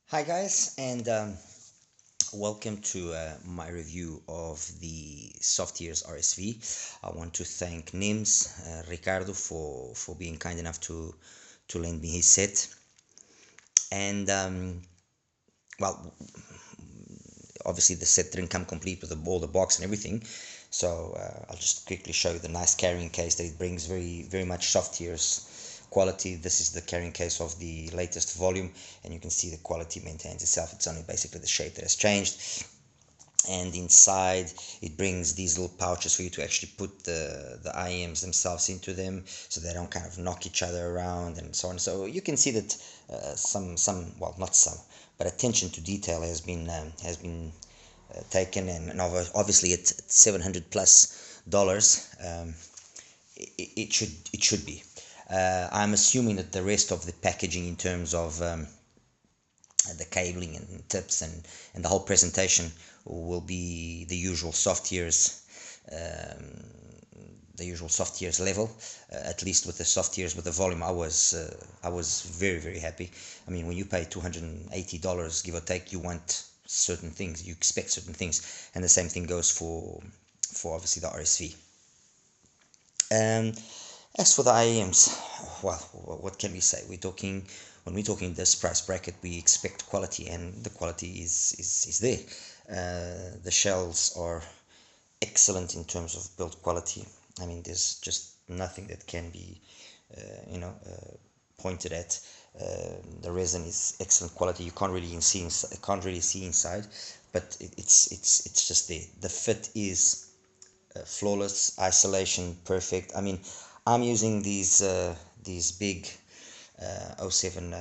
Hi guys, and welcome to my review of the Softears RSV. I want to thank Nims, Ricardo for being kind enough to lend me his set. And well, obviously the set didn't come complete with all the box and everything, so I'll just quickly show you the nice carrying case that it brings. Very much Softears quality. This is the carrying case of the latest volume, and you can see the quality maintains itself. It's only basically the shape that has changed. And inside it brings these little pouches for you to actually put the IEMs themselves into them, so they don't kind of knock each other around and so on. So you can see that some, well, not some, but attention to detail has been taken, and obviously at $700+ it should be. I'm assuming that the rest of the packaging in terms of the cabling and tips and the whole presentation will be the usual Softears, level. At least with the Softears with the volume, I was very happy. I mean, when you pay $280 give or take, you want certain things, you expect certain things, and the same thing goes for obviously the RSV. As for the IEMs, well, what can we say? When we're talking this price bracket, we expect quality, and the quality is there. The shells are excellent in terms of build quality. I mean, there's just nothing that can be, pointed at. The resin is excellent quality. You can't really see inside, but it's just there. The fit is flawless, isolation perfect. I mean, I'm using these big 07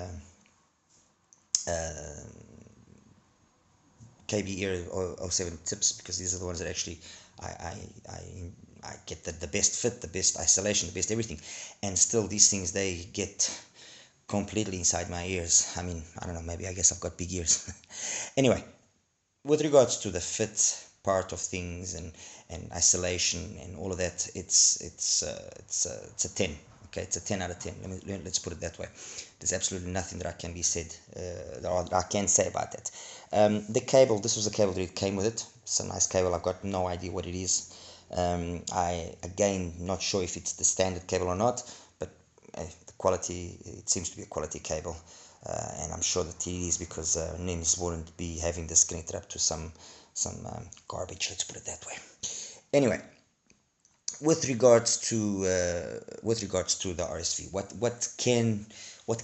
KB era or 07 tips, because these are the ones that actually I I, I, I get the best fit, the best isolation, the best everything, and still these things, they get completely inside my ears. I mean, I don't know, maybe I guess I've got big ears. Anyway, with regards to the fit part of things and isolation and all of that, it's a 10. Okay, it's a 10 out of 10. Let's put it that way. There's absolutely nothing that I can be said that I can say about that. The cable, this was the cable that it came with it. It's a nice cable. I've got no idea what it is. I again not sure if it's the standard cable or not, but the quality, it seems to be a quality cable. And I'm sure that it is, because NIMS wouldn't be having this connected up to some garbage, let's put it that way. Anyway, with regards to the RSV, what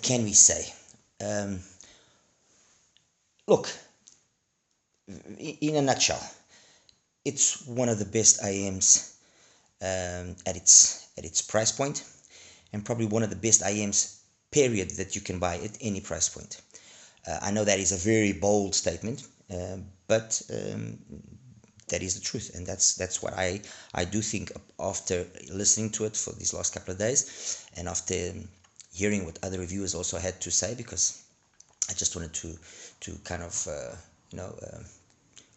can we say? Look, in a nutshell, it's one of the best IEMs at its price point, and probably one of the best IEMs period that you can buy at any price point. I know that is a very bold statement, but that is the truth, and that's what I do think after listening to it for these last couple of days, and after hearing what other reviewers also had to say, because I just wanted to kind of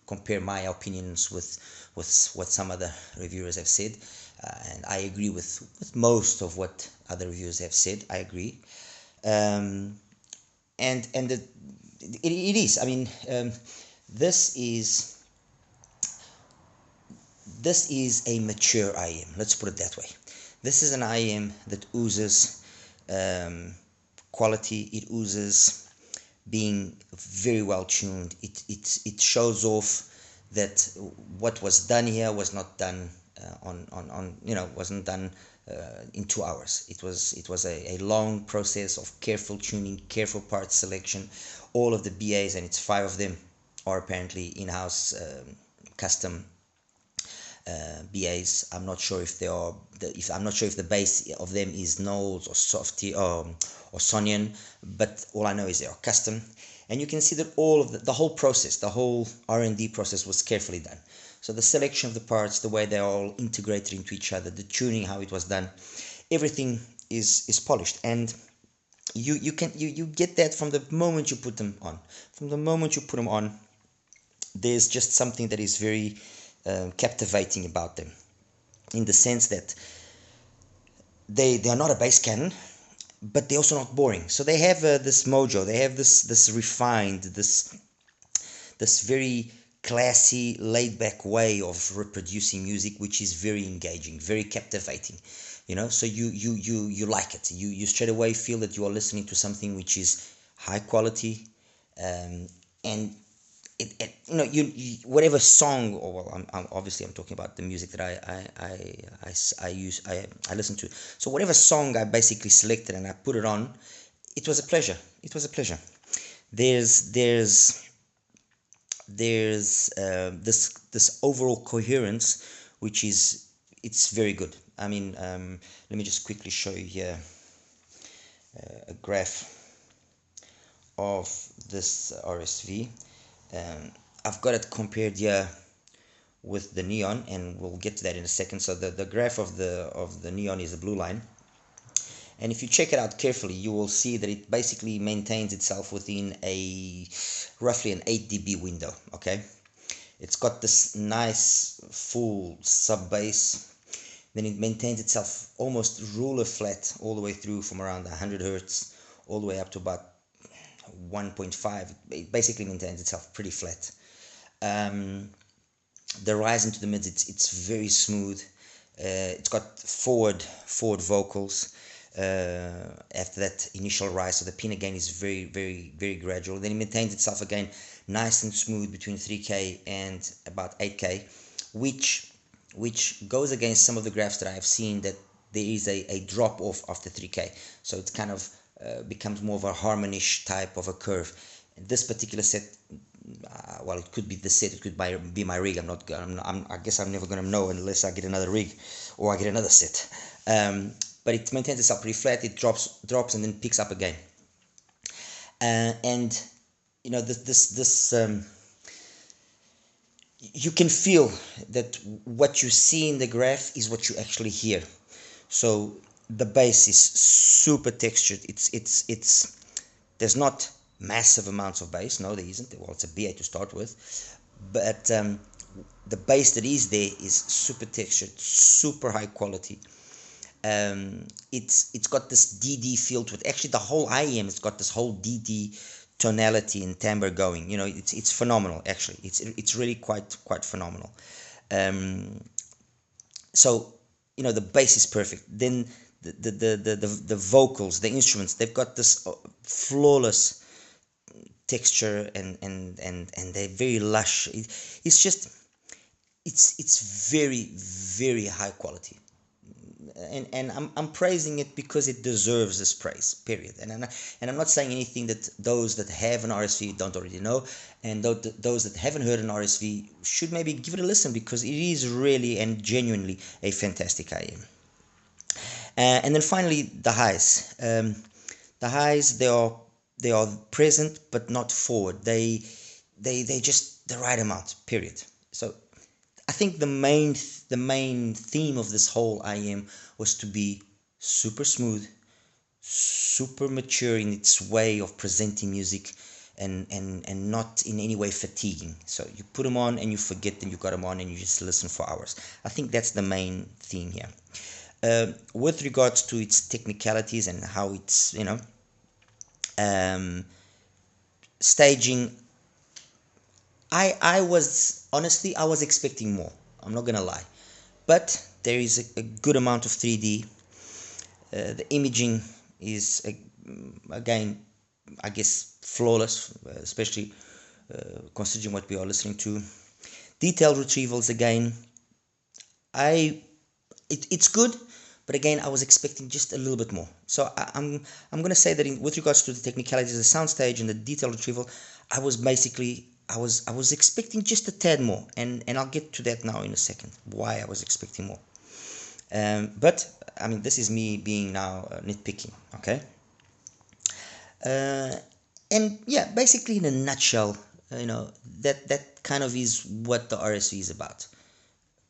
compare my opinions with what some other reviewers have said, and I agree with most of what other reviewers have said. I agree, and it is. I mean, this is a mature IEM. Let's put it that way. This is an IEM that oozes quality. It oozes being very well tuned. It shows off that what was done here was not done wasn't done in 2 hours. It was a long process of careful tuning, careful part selection. All of the BAs, and it's 5 of them, are apparently in-house custom BAs. I'm not sure if they are. I'm not sure if the base of them is Knowles or Softy or Sonian, but all I know is they are custom, and you can see that all of the whole process, the whole R&D process, was carefully done. So the selection of the parts, the way they're all integrated into each other, the tuning, how it was done, everything is polished, and you get that from the moment you put them on. From the moment you put them on, there's just something that is very captivating about them, in the sense that they are not a bass cannon, but they're also not boring. So they have this mojo, they have this refined, this very classy, laid-back way of reproducing music, which is very engaging, very captivating. You know, so you like it. You straight away feel that you are listening to something which is high quality, and you know, whatever song, or well, obviously I'm talking about the music that I listen to. So whatever song I basically selected and I put it on, it was a pleasure. It was a pleasure. There's this overall coherence, which is, it's very good. I mean, let me just quickly show you here a graph of this RSV. I've got it compared here with the neon, and we'll get to that in a second. So the graph of the neon is a blue line, and if you check it out carefully, you will see that it basically maintains itself within a roughly an 8 dB window. Okay, it's got this nice full sub bass, then it maintains itself almost ruler flat all the way through from around 100 hertz all the way up to about 1.5. It basically maintains itself pretty flat. The rise into the mids, it's very smooth. It's got forward vocals after that initial rise, so the pin again is very gradual. Then it maintains itself again nice and smooth between 3K and about 8K, which goes against some of the graphs that I have seen, that there is a drop off after 3K, so it's kind of becomes more of a harmonish type of a curve. This particular set, well, it could be the set, it could be my rig. I guess I'm never going to know unless I get another rig or I get another set. But it maintains itself pretty flat. It drops and then picks up again. And you know, this you can feel that what you see in the graph is what you actually hear. So the bass is super textured. It's there's not massive amounts of bass. No, there isn't. Well, it's a BA to start with, but the bass that is there is super textured, super high quality. It's got this DD feel to it. Actually, the whole IEM has got this whole DD tonality and timbre going. You know, it's phenomenal. Actually, it's really quite phenomenal. So you know, the bass is perfect. Then the vocals, the instruments, they've got this flawless texture, and they're very lush. It's just it's very high quality, and I'm praising it because it deserves this praise, period. And I'm not saying anything that those that have an RSV don't already know, and those that haven't heard an RSV should maybe give it a listen, because it is really and genuinely a fantastic IM. And then finally, the highs. The highs, they are present but not forward. They just the right amount, period. So I think the main theme of this whole IM was to be super smooth, super mature in its way of presenting music, and not in any way fatiguing. So you put them on and you forget that you got them on, and you just listen for hours. I think that's the main theme here. With regards to its technicalities and how it's, you know, staging, I was honestly, I was expecting more. I'm not gonna lie, but there is a good amount of 3D. The imaging is again, I guess, flawless, especially considering what we are listening to. Detailed retrievals again, it's good, but again, I was expecting just a little bit more. So I'm gonna say that with regards to the technicalities of the soundstage and the detail retrieval, I was expecting just a tad more, and I'll get to that now in a second, why I was expecting more. But I mean, this is me being now nitpicking, okay? And yeah, basically in a nutshell, you know, that kind of is what the RSV is about.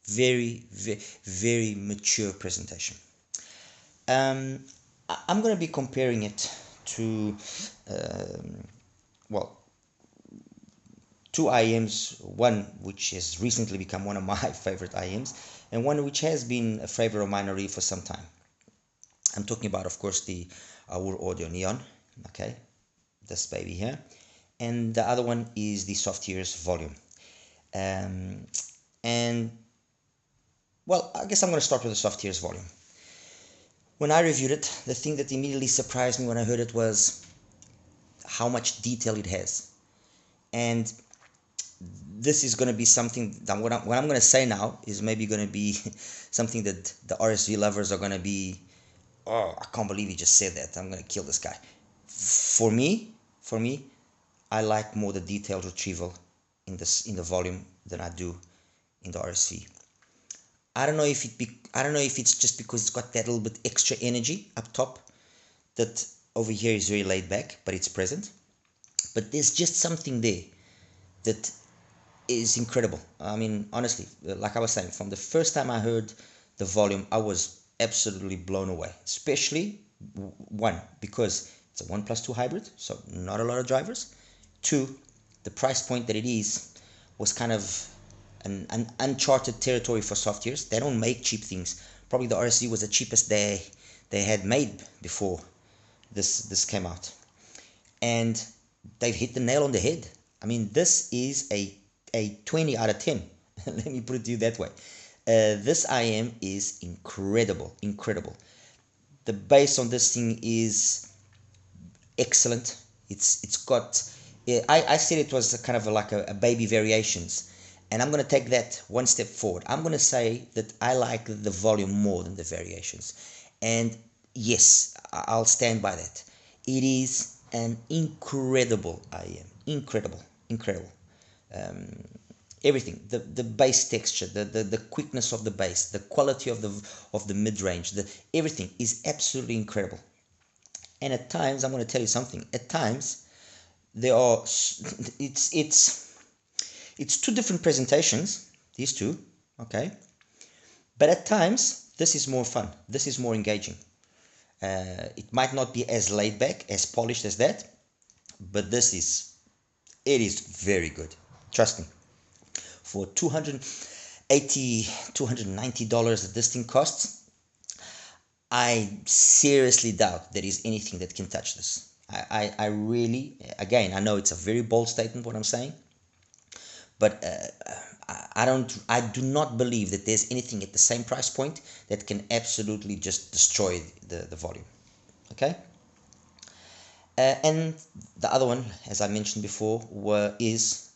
Very mature presentation. I'm going to be comparing it to well, two IMs, one which has recently become one of my favorite IMs, and one which has been a favorite of mine already for some time. I'm talking about, of course, the Audio Neon, okay, this baby here, and the other one is the Softears Volume. And well, I guess I'm going to start with the Softears Volume. When I reviewed it, the thing that immediately surprised me when I heard it was how much detail it has. And this is going to be something that what I'm going to say now is maybe going to be something that the RSV lovers are going to be, oh, I can't believe he just said that, I'm going to kill this guy. For me, I like more the detailed retrieval in the volume than I do in the RSV. I don't know if it's just because it's got that little bit extra energy up top that over here is very laid back, but it's present. But there's just something there that is incredible. I mean, honestly, like I was saying, from the first time I heard the volume, I was absolutely blown away. Especially, one, because it's a 1+2 hybrid, so not a lot of drivers. Two, the price point that it is was kind of an uncharted territory for Softears. They don't make cheap things. Probably the RSV was the cheapest they had made before this came out. And they've hit the nail on the head. I mean, this is a 20 out of 10. Let me put it to you that way. This IM is incredible. The bass on this thing is excellent. It's got, I said it was kind of like a baby variations, and I'm going to take that one step forward. I'm going to say that I like the volume more than the variations, and yes, I'll stand by that. It is an incredible IM, incredible. Everything, the bass texture, the quickness of the bass, the quality of the mid-range, everything is absolutely incredible. And at times, I'm going to tell you something. At times, there are it's two different presentations, these two, okay. But at times, this is more fun. This is more engaging. It might not be as laid back, as polished as that, but it is very good. Trust me. For $290 that this thing costs, I seriously doubt there is anything that can touch this. I really, again, I know it's a very bold statement what I'm saying, but I do not believe that there's anything at the same price point that can absolutely just destroy the volume. Okay. And the other one, as I mentioned before, is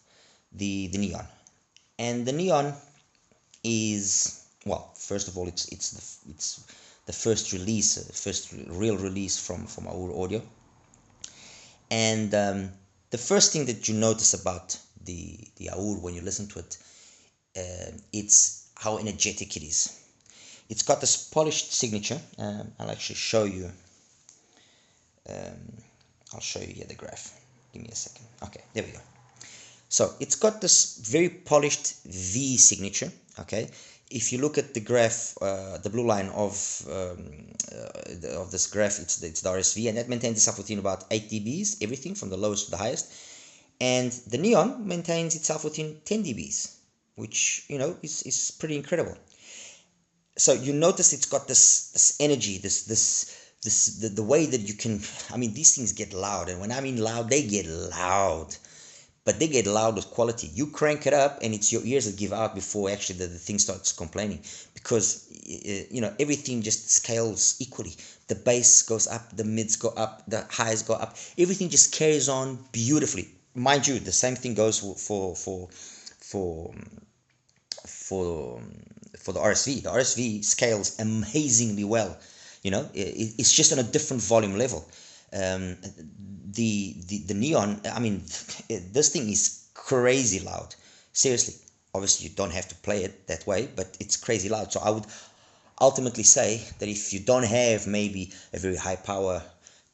the Neon. And the Neon is, well, first of all, it's the first release, first real release from our audio. And the first thing that you notice about the Aur when you listen to it, it's how energetic it is. It's got this polished signature. I'll actually show you. I'll show you here the graph. Give me a second. Okay, there we go. So it's got this very polished V signature. Okay, if you look at the graph, the blue line of this graph, it's the RSV, and that maintains itself within about 8 dBs, everything from the lowest to the highest. And the Neon maintains itself within 10 dBs, which, you know, is pretty incredible. So you notice it's got this energy, the way that you can, I mean, these things get loud, and when I mean loud, they get loud. But they get loud with quality. You crank it up, and it's your ears that give out before actually the thing starts complaining, because you know, everything just scales equally. The bass goes up, the mids go up, the highs go up. Everything just carries on beautifully. Mind you, the same thing goes for the RSV. The RSV scales amazingly well. You know, it's just on a different volume level. The Neon, I mean, this thing is crazy loud. Seriously. Obviously, you don't have to play it that way, but it's crazy loud. So I would ultimately say that if you don't have maybe a very high power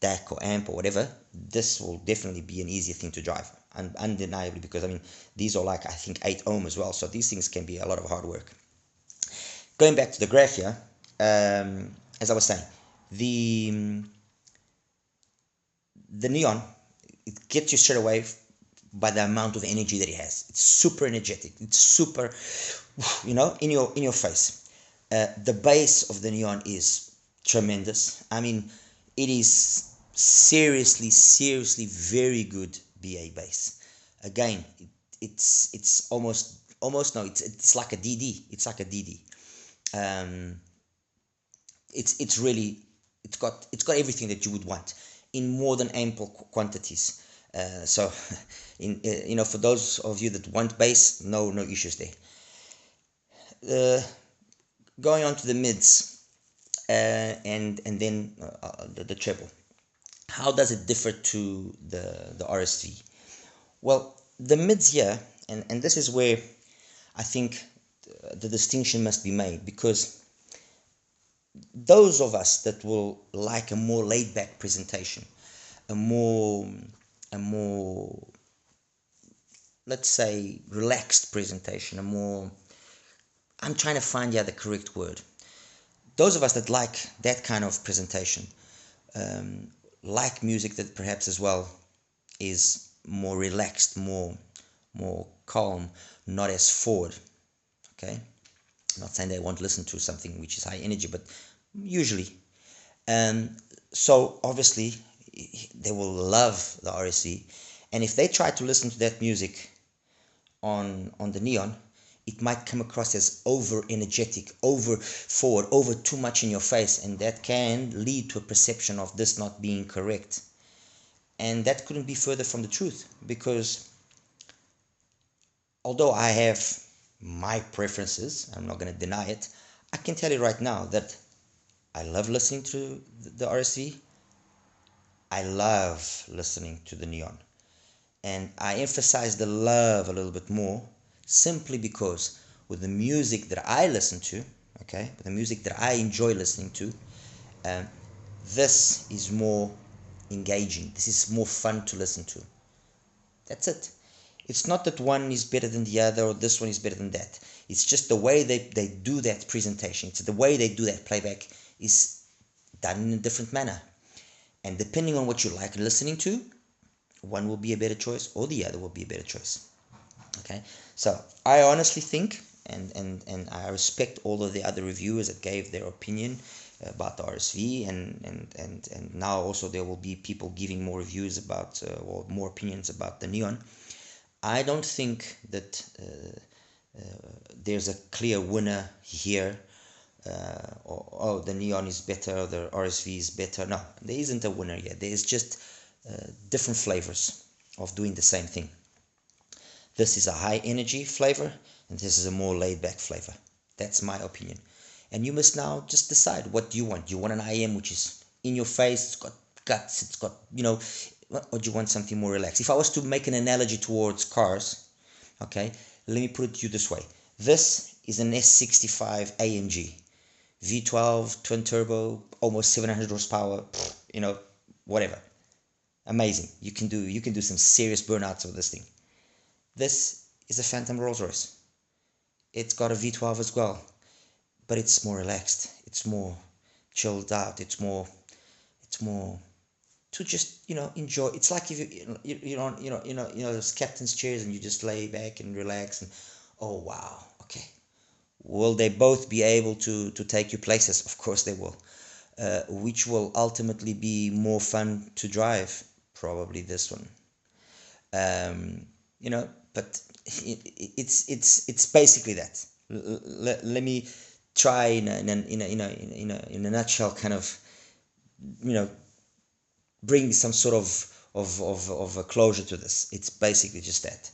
DAC or amp or whatever, this will definitely be an easier thing to drive. Undeniably, because I mean, these are like, I think, 8 ohm as well. So these things can be a lot of hard work. Going back to the graph here, as I was saying, the Neon, it gets you straight away by the amount of energy that it has. It's super energetic. It's super, you know, in your face. The bass of the Neon is tremendous. I mean, it is seriously very good BA bass. Again, it's almost no, it's like a DD. It's like a DD. Um, it's really it's got everything that you would want in more than ample quantities. So, for those of you that want bass, no issues there. Going on to the mids, and then the treble. How does it differ to the RSV? Well, the mids here, and this is where I think the distinction must be made, because those of us that will like a more laid back presentation, a more let's say relaxed presentation, I'm trying to find the correct word. Those of us that like that kind of presentation, like music that perhaps as well is more relaxed, more calm, not as forward. Okay, I'm not saying they won't listen to something which is high energy, but usually. So obviously they will love the RSV, and if they try to listen to that music on the Neon, it might come across as over energetic, over forward, over too much in your face, and that can lead to a perception of this not being correct. And that couldn't be further from the truth, because although I have my preferences, I'm not going to deny it, I can tell you right now that I love listening to the RSV. I love listening to the Neon. And I emphasize the love a little bit more simply because with the music that I listen to, okay, with the music that I enjoy listening to, this is more engaging. This is more fun to listen to. That's it. It's not that one is better than the other or this one is better than that. It's just the way they do that presentation. It's the way they do that playback is done in a different manner. And depending on what you like listening to, one will be a better choice or the other will be a better choice. Okay, so I honestly think, and I respect all of the other reviewers that gave their opinion about the RSV, and now also there will be people giving more reviews about or more opinions about the Neon. I don't think that there's a clear winner here, or the Neon is better, or the RSV is better. No, there isn't a winner yet. There's just different flavors of doing the same thing. This is a high energy flavor, and this is a more laid back flavor. That's my opinion. And you must now just decide, what do you want? Do you want an IM which is in your face, it's got guts, it's got, or do you want something more relaxed? If I was to make an analogy towards cars, okay, let me put it to you this way. This is an S65 AMG, V12, twin turbo, almost 700 horsepower, whatever. Amazing. You can do some serious burnouts with this thing. This is a Phantom Rolls Royce. It's got a V12 as well, but it's more relaxed. It's more chilled out. It's more to just enjoy. It's like if those captain's chairs and you just lay back and relax and oh wow, okay. Will they both be able to take you places? Of course they will. Which will ultimately be more fun to drive? Probably this one. But it's basically that. Let me try in a nutshell, kind of, bring some sort of a closure to this. It's basically just that: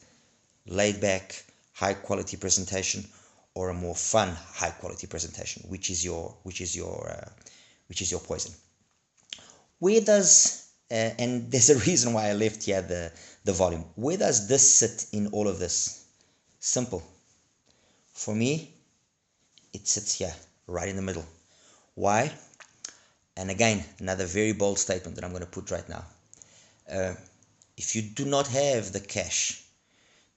laid back, high quality presentation, or a more fun, high quality presentation. Which is your poison? Where does and there's a reason why I left here the volume. Where does this sit in all of this? Simple. For me, it sits here, right in the middle. Why? And again, another very bold statement that I'm going to put right now. If you do not have the cash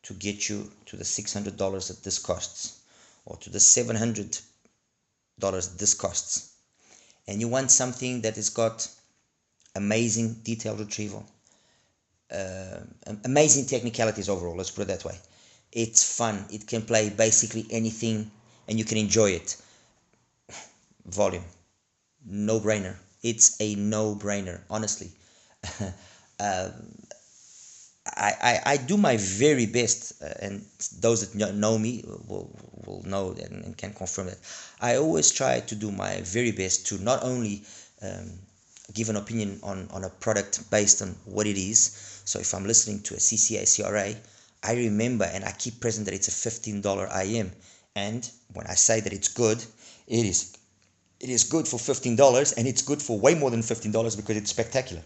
to get you to the $600 that this costs, or to the $700 that this costs, and you want something that has got amazing detail retrieval, amazing technicalities overall, let's put it that way. It's fun. It can play basically anything and you can enjoy it. Volume. no-brainer. It's a no-brainer, honestly. um, I do my very best, and those that know me will know that and can confirm that. I always try to do my very best to not only um, give an opinion on a product based on what it is. So if I'm listening to a CCA, CRA, I remember and I keep present that it's a $15 IM. And when I say that it's good, it is. It is good for $15, and it's good for way more than $15 because it's spectacular.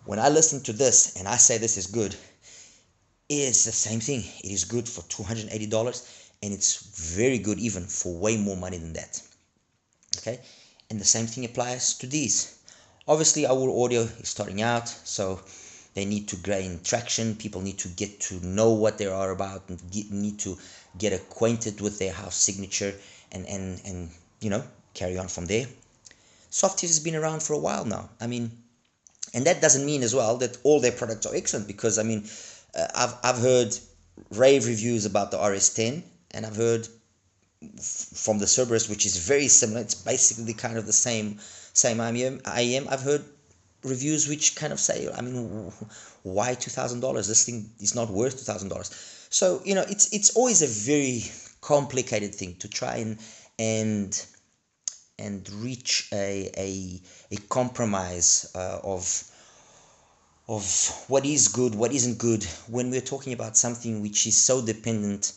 When I listen to this and I say this is good, it's the same thing. It is good for $280, and it's very good even for way more money than that. Okay, and the same thing applies to these. Obviously, our audio is starting out, so they need to gain traction. People need to get to know what they are about and need to get acquainted with their house signature and carry on from there. Softears has been around for a while now. I mean, and that doesn't mean as well that all their products are excellent, because I mean, I've heard rave reviews about the RS10, and I've heard from the Cerebus, which is very similar. It's basically kind of the same IM. I've heard reviews which kind of say, I mean, why $2,000? This thing is not worth $2,000. So it's always a very complicated thing to try and reach a compromise of what is good, what isn't good, when we're talking about something which is so dependent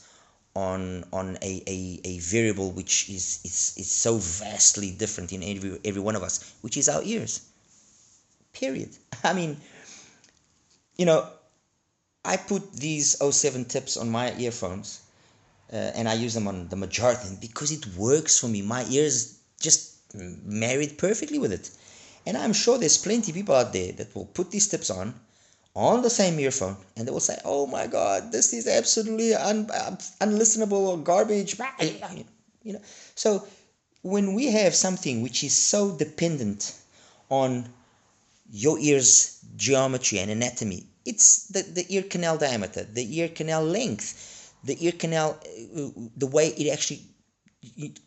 on a variable which is so vastly different in every one of us, which is our ears. Period. I mean, I put these 07 tips on my earphones, and I use them on the majority because it works for me. My ears just married perfectly with it. And I'm sure there's plenty of people out there that will put these tips on the same earphone, and they will say, oh my God, this is absolutely unlistenable or garbage. So when we have something which is so dependent on your ear's geometry and anatomy, it's the ear canal diameter, the ear canal length, the ear canal, the way it actually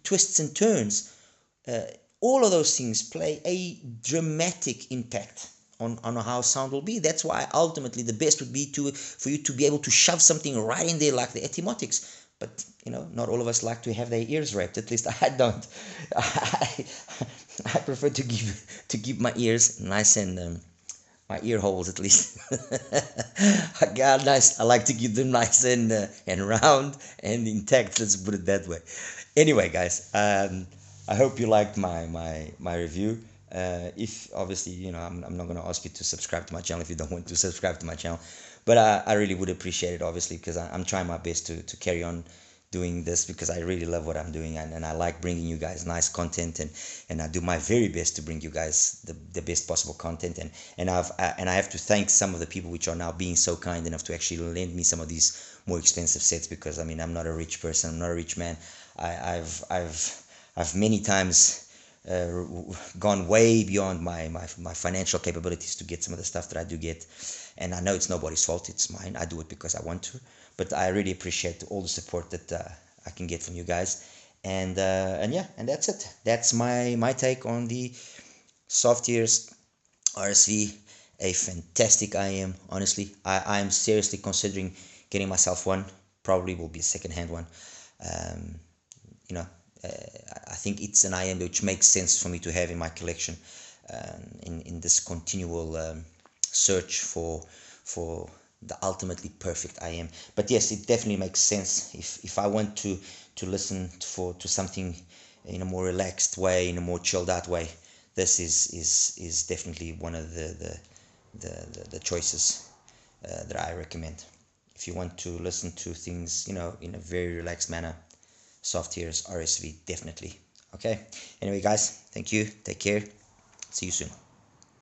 twists and turns. All of those things play a dramatic impact on how sound will be. That's why ultimately the best would be for you to be able to shove something right in there like the etymotics. But not all of us like to have their ears wrapped. At least I don't. I prefer to keep my ears nice and my ear holes at least. I like to keep them nice and round and intact. Let's put it that way. Anyway, guys, I hope you liked my review. If obviously I'm not going to ask you to subscribe to my channel if you don't want to subscribe to my channel, but I really would appreciate it, obviously, because I'm trying my best to carry on doing this, because I really love what I'm doing, and I like bringing you guys nice content, and I do my very best to bring you guys the best possible content, and I have to thank some of the people which are now being so kind enough to actually lend me some of these more expensive sets, because I mean, I'm not a rich person, I'm not a rich man. I've many times gone way beyond my financial capabilities to get some of the stuff that I do get, and I know it's nobody's fault, it's mine. I do it because I want to, but I really appreciate all the support that I can get from you guys, and yeah, and that's it. That's my take on the Softears RSV, a fantastic IM. Honestly, I'm seriously considering getting myself one. Probably will be a second-hand one. You know, I think it's an IM which makes sense for me to have in my collection, in this continual search for the ultimately perfect IM. But yes, it definitely makes sense if I want to listen to something in a more relaxed way, in a more chilled out way. This is definitely one of the choices that I recommend. If you want to listen to things, in a very relaxed manner, Softears RSV, definitely. Okay. Anyway, guys, thank you. Take care. See you soon.